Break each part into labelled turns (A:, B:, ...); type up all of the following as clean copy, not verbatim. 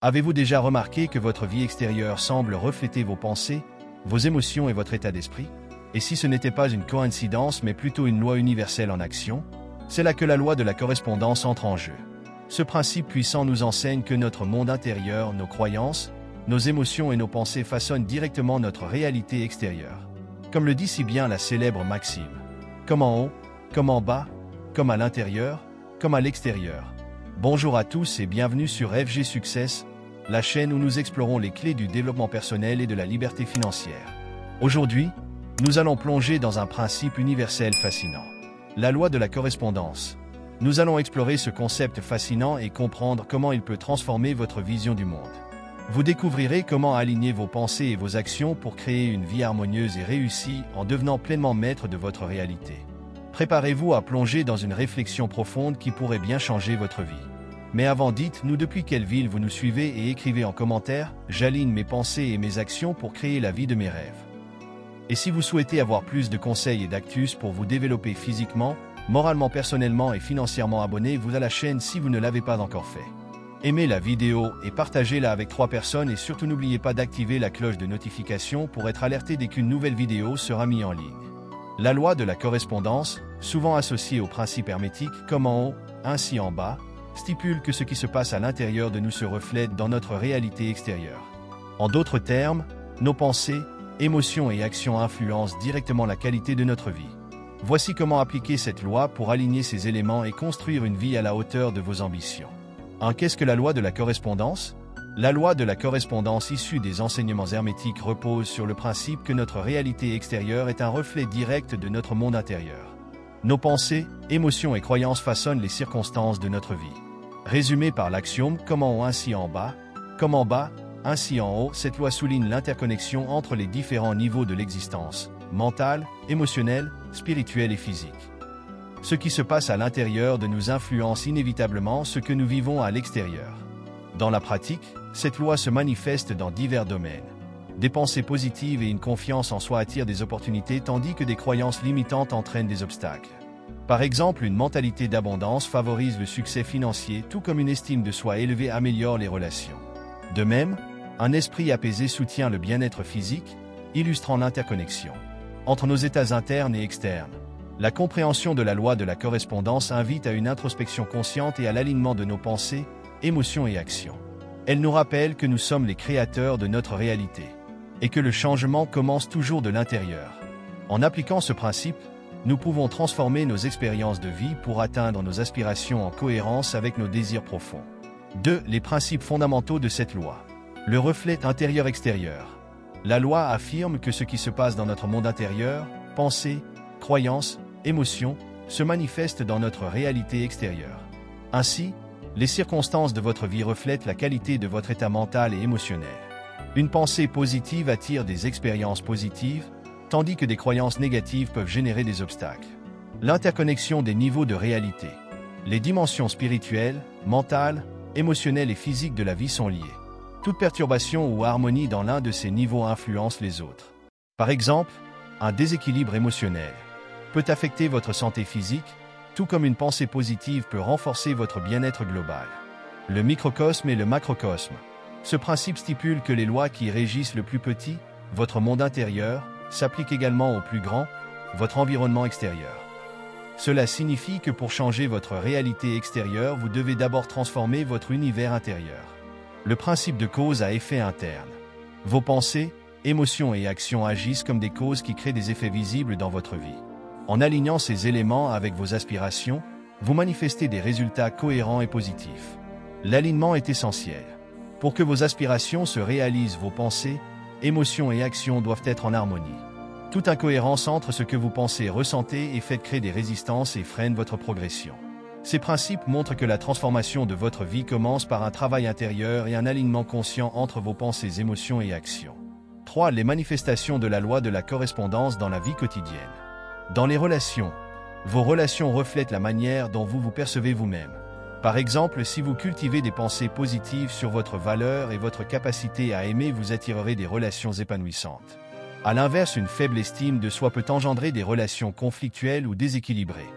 A: Avez-vous déjà remarqué que votre vie extérieure semble refléter vos pensées, vos émotions et votre état d'esprit? Et si ce n'était pas une coïncidence mais plutôt une loi universelle en action, c'est là que la loi de la correspondance entre en jeu. Ce principe puissant nous enseigne que notre monde intérieur, nos croyances, nos émotions et nos pensées façonnent directement notre réalité extérieure. Comme le dit si bien la célèbre maxime, comme en haut, comme en bas, comme à l'intérieur, comme à l'extérieur. Bonjour à tous et bienvenue sur FG Success, la chaîne où nous explorons les clés du développement personnel et de la liberté financière. Aujourd'hui, nous allons plonger dans un principe universel fascinant, la loi de la correspondance. Nous allons explorer ce concept fascinant et comprendre comment il peut transformer votre vision du monde. Vous découvrirez comment aligner vos pensées et vos actions pour créer une vie harmonieuse et réussie en devenant pleinement maître de votre réalité. Préparez-vous à plonger dans une réflexion profonde qui pourrait bien changer votre vie. Mais avant, dites-nous depuis quelle ville vous nous suivez et écrivez en commentaire « J'aligne mes pensées et mes actions pour créer la vie de mes rêves ». Et si vous souhaitez avoir plus de conseils et d'actus pour vous développer physiquement, moralement, personnellement et financièrement, abonnez-vous à la chaîne si vous ne l'avez pas encore fait. Aimez la vidéo et partagez-la avec 3 personnes et surtout n'oubliez pas d'activer la cloche de notification pour être alerté dès qu'une nouvelle vidéo sera mise en ligne. La loi de la correspondance, souvent associée au principe hermétique comme en haut, ainsi en bas, stipule que ce qui se passe à l'intérieur de nous se reflète dans notre réalité extérieure. En d'autres termes, nos pensées, émotions et actions influencent directement la qualité de notre vie. Voici comment appliquer cette loi pour aligner ces éléments et construire une vie à la hauteur de vos ambitions. Qu'est-ce que la loi de la correspondance? La loi de la correspondance issue des enseignements hermétiques repose sur le principe que notre réalité extérieure est un reflet direct de notre monde intérieur. Nos pensées, émotions et croyances façonnent les circonstances de notre vie. Résumé par l'axiome « comme en haut ainsi en bas », comme en bas, ainsi en haut, cette loi souligne l'interconnexion entre les différents niveaux de l'existence, mentale, émotionnelle, spirituelle et physique. Ce qui se passe à l'intérieur de nous influence inévitablement ce que nous vivons à l'extérieur. Dans la pratique, cette loi se manifeste dans divers domaines. Des pensées positives et une confiance en soi attirent des opportunités tandis que des croyances limitantes entraînent des obstacles. Par exemple, une mentalité d'abondance favorise le succès financier tout comme une estime de soi élevée améliore les relations. De même, un esprit apaisé soutient le bien-être physique, illustrant l'interconnexion entre nos états internes et externes. La compréhension de la loi de la correspondance invite à une introspection consciente et à l'alignement de nos pensées, émotions et actions. Elle nous rappelle que nous sommes les créateurs de notre réalité et que le changement commence toujours de l'intérieur. En appliquant ce principe, nous pouvons transformer nos expériences de vie pour atteindre nos aspirations en cohérence avec nos désirs profonds. 2. Les principes fondamentaux de cette loi. Le reflet intérieur-extérieur. La loi affirme que ce qui se passe dans notre monde intérieur, pensées, croyances, émotions, se manifeste dans notre réalité extérieure. Ainsi, les circonstances de votre vie reflètent la qualité de votre état mental et émotionnel. Une pensée positive attire des expériences positives, tandis que des croyances négatives peuvent générer des obstacles. L'interconnexion des niveaux de réalité. Les dimensions spirituelles, mentales, émotionnelles et physiques de la vie sont liées. Toute perturbation ou harmonie dans l'un de ces niveaux influence les autres. Par exemple, un déséquilibre émotionnel peut affecter votre santé physique, tout comme une pensée positive peut renforcer votre bien-être global. Le microcosme et le macrocosme. Ce principe stipule que les lois qui régissent le plus petit, votre monde intérieur, s'appliquent également au plus grand, votre environnement extérieur. Cela signifie que pour changer votre réalité extérieure, vous devez d'abord transformer votre univers intérieur. Le principe de cause à effet interne. Vos pensées, émotions et actions agissent comme des causes qui créent des effets visibles dans votre vie. En alignant ces éléments avec vos aspirations, vous manifestez des résultats cohérents et positifs. L'alignement est essentiel. Pour que vos aspirations se réalisent, vos pensées, émotions et actions doivent être en harmonie. Toute incohérence entre ce que vous pensez, ressentez et faites crée des résistances et freine votre progression. Ces principes montrent que la transformation de votre vie commence par un travail intérieur et un alignement conscient entre vos pensées, émotions et actions. 3. Les manifestations de la loi de la correspondance dans la vie quotidienne. Dans les relations, vos relations reflètent la manière dont vous vous percevez vous-même. Par exemple, si vous cultivez des pensées positives sur votre valeur et votre capacité à aimer, vous attirerez des relations épanouissantes. À l'inverse, une faible estime de soi peut engendrer des relations conflictuelles ou déséquilibrées.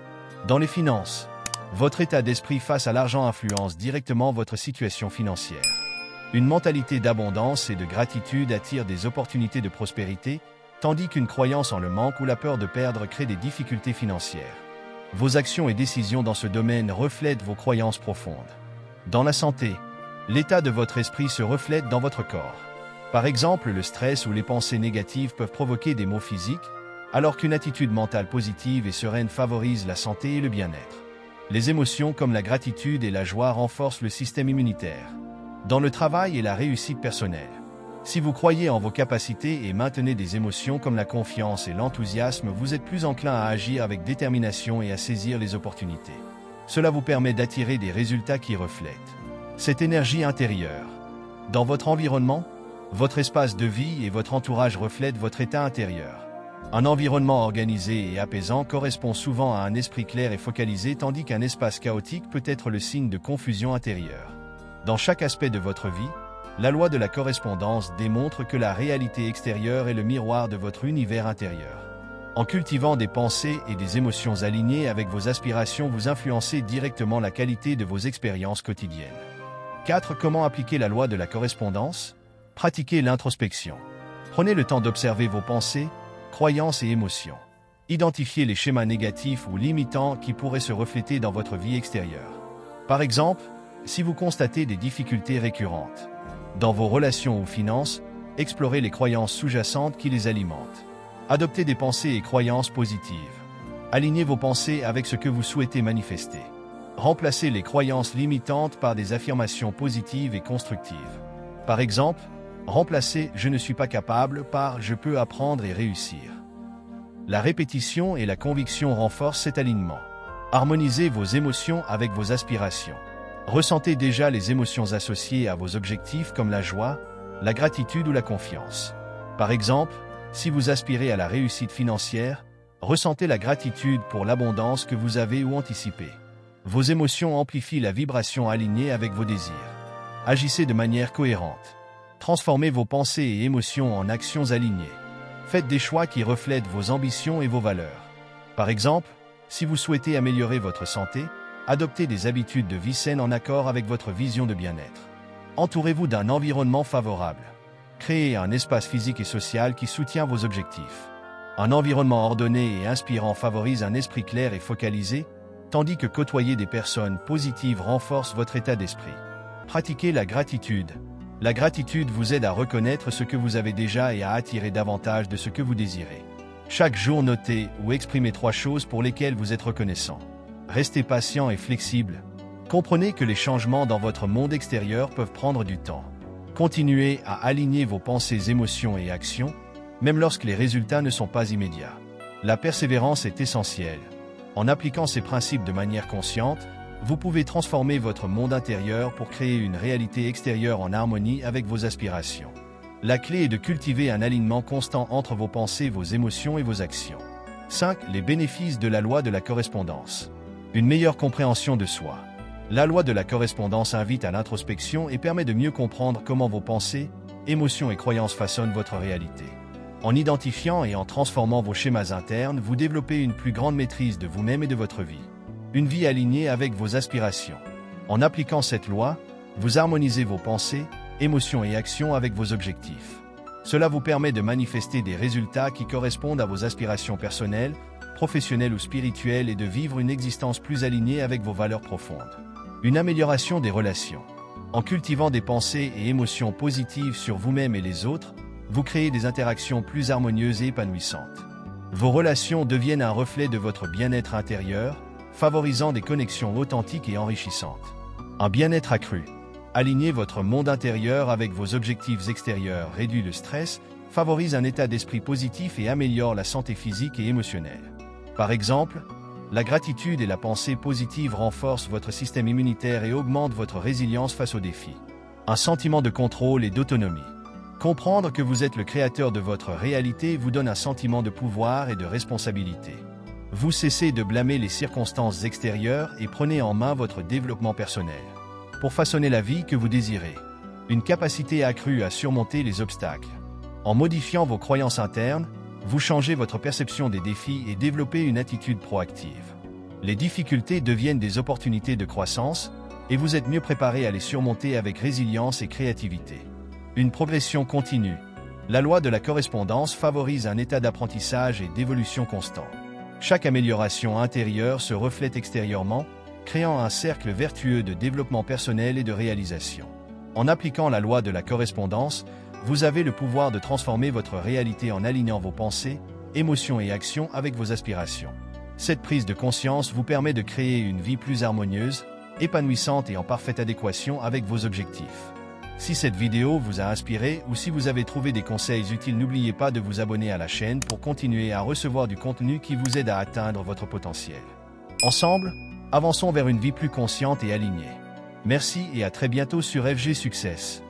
A: Dans les finances, votre état d'esprit face à l'argent influence directement votre situation financière. Une mentalité d'abondance et de gratitude attire des opportunités de prospérité, tandis qu'une croyance en le manque ou la peur de perdre crée des difficultés financières. Vos actions et décisions dans ce domaine reflètent vos croyances profondes. Dans la santé, l'état de votre esprit se reflète dans votre corps. Par exemple, le stress ou les pensées négatives peuvent provoquer des maux physiques, alors qu'une attitude mentale positive et sereine favorise la santé et le bien-être. Les émotions comme la gratitude et la joie renforcent le système immunitaire. Dans le travail et la réussite personnelle, si vous croyez en vos capacités et maintenez des émotions comme la confiance et l'enthousiasme, vous êtes plus enclin à agir avec détermination et à saisir les opportunités. Cela vous permet d'attirer des résultats qui reflètent cette énergie intérieure. Dans votre environnement, votre espace de vie et votre entourage reflètent votre état intérieur. Un environnement organisé et apaisant correspond souvent à un esprit clair et focalisé, tandis qu'un espace chaotique peut être le signe de confusion intérieure. Dans chaque aspect de votre vie, la loi de la correspondance démontre que la réalité extérieure est le miroir de votre univers intérieur. En cultivant des pensées et des émotions alignées avec vos aspirations, vous influencez directement la qualité de vos expériences quotidiennes. 4. Comment appliquer la loi de la correspondance? Pratiquez l'introspection. Prenez le temps d'observer vos pensées, croyances et émotions. Identifiez les schémas négatifs ou limitants qui pourraient se refléter dans votre vie extérieure. Par exemple, si vous constatez des difficultés récurrentes dans vos relations ou finances, explorez les croyances sous-jacentes qui les alimentent. Adoptez des pensées et croyances positives. Alignez vos pensées avec ce que vous souhaitez manifester. Remplacez les croyances limitantes par des affirmations positives et constructives. Par exemple, remplacez « je ne suis pas capable » par « je peux apprendre et réussir ». La répétition et la conviction renforcent cet alignement. Harmonisez vos émotions avec vos aspirations. Ressentez déjà les émotions associées à vos objectifs comme la joie, la gratitude ou la confiance. Par exemple, si vous aspirez à la réussite financière, ressentez la gratitude pour l'abondance que vous avez ou anticipez. Vos émotions amplifient la vibration alignée avec vos désirs. Agissez de manière cohérente. Transformez vos pensées et émotions en actions alignées. Faites des choix qui reflètent vos ambitions et vos valeurs. Par exemple, si vous souhaitez améliorer votre santé, adoptez des habitudes de vie saines en accord avec votre vision de bien-être. Entourez-vous d'un environnement favorable. Créez un espace physique et social qui soutient vos objectifs. Un environnement ordonné et inspirant favorise un esprit clair et focalisé, tandis que côtoyer des personnes positives renforce votre état d'esprit. Pratiquez la gratitude. La gratitude vous aide à reconnaître ce que vous avez déjà et à attirer davantage de ce que vous désirez. Chaque jour, notez ou exprimez 3 choses pour lesquelles vous êtes reconnaissant. Restez patient et flexible. Comprenez que les changements dans votre monde extérieur peuvent prendre du temps. Continuez à aligner vos pensées, émotions et actions, même lorsque les résultats ne sont pas immédiats. La persévérance est essentielle. En appliquant ces principes de manière consciente, vous pouvez transformer votre monde intérieur pour créer une réalité extérieure en harmonie avec vos aspirations. La clé est de cultiver un alignement constant entre vos pensées, vos émotions et vos actions. 5. Les bénéfices de la loi de la correspondance. Une meilleure compréhension de soi. La loi de la correspondance invite à l'introspection et permet de mieux comprendre comment vos pensées, émotions et croyances façonnent votre réalité. En identifiant et en transformant vos schémas internes, vous développez une plus grande maîtrise de vous-même et de votre vie. Une vie alignée avec vos aspirations. En appliquant cette loi, vous harmonisez vos pensées, émotions et actions avec vos objectifs. Cela vous permet de manifester des résultats qui correspondent à vos aspirations personnelles, professionnelles ou spirituelles et de vivre une existence plus alignée avec vos valeurs profondes. Une amélioration des relations. En cultivant des pensées et émotions positives sur vous-même et les autres, vous créez des interactions plus harmonieuses et épanouissantes. Vos relations deviennent un reflet de votre bien-être intérieur, favorisant des connexions authentiques et enrichissantes. Un bien-être accru. Alignez votre monde intérieur avec vos objectifs extérieurs, réduit le stress, favorise un état d'esprit positif et améliore la santé physique et émotionnelle. Par exemple, la gratitude et la pensée positive renforcent votre système immunitaire et augmentent votre résilience face aux défis. Un sentiment de contrôle et d'autonomie. Comprendre que vous êtes le créateur de votre réalité vous donne un sentiment de pouvoir et de responsabilité. Vous cessez de blâmer les circonstances extérieures et prenez en main votre développement personnel. Pour façonner la vie que vous désirez. Une capacité accrue à surmonter les obstacles. En modifiant vos croyances internes, vous changez votre perception des défis et développez une attitude proactive. Les difficultés deviennent des opportunités de croissance, et vous êtes mieux préparé à les surmonter avec résilience et créativité. Une progression continue. La loi de la correspondance favorise un état d'apprentissage et d'évolution constant. Chaque amélioration intérieure se reflète extérieurement, créant un cercle vertueux de développement personnel et de réalisation. En appliquant la loi de la correspondance, vous avez le pouvoir de transformer votre réalité en alignant vos pensées, émotions et actions avec vos aspirations. Cette prise de conscience vous permet de créer une vie plus harmonieuse, épanouissante et en parfaite adéquation avec vos objectifs. Si cette vidéo vous a inspiré ou si vous avez trouvé des conseils utiles, n'oubliez pas de vous abonner à la chaîne pour continuer à recevoir du contenu qui vous aide à atteindre votre potentiel. Ensemble, avançons vers une vie plus consciente et alignée. Merci et à très bientôt sur FG Success.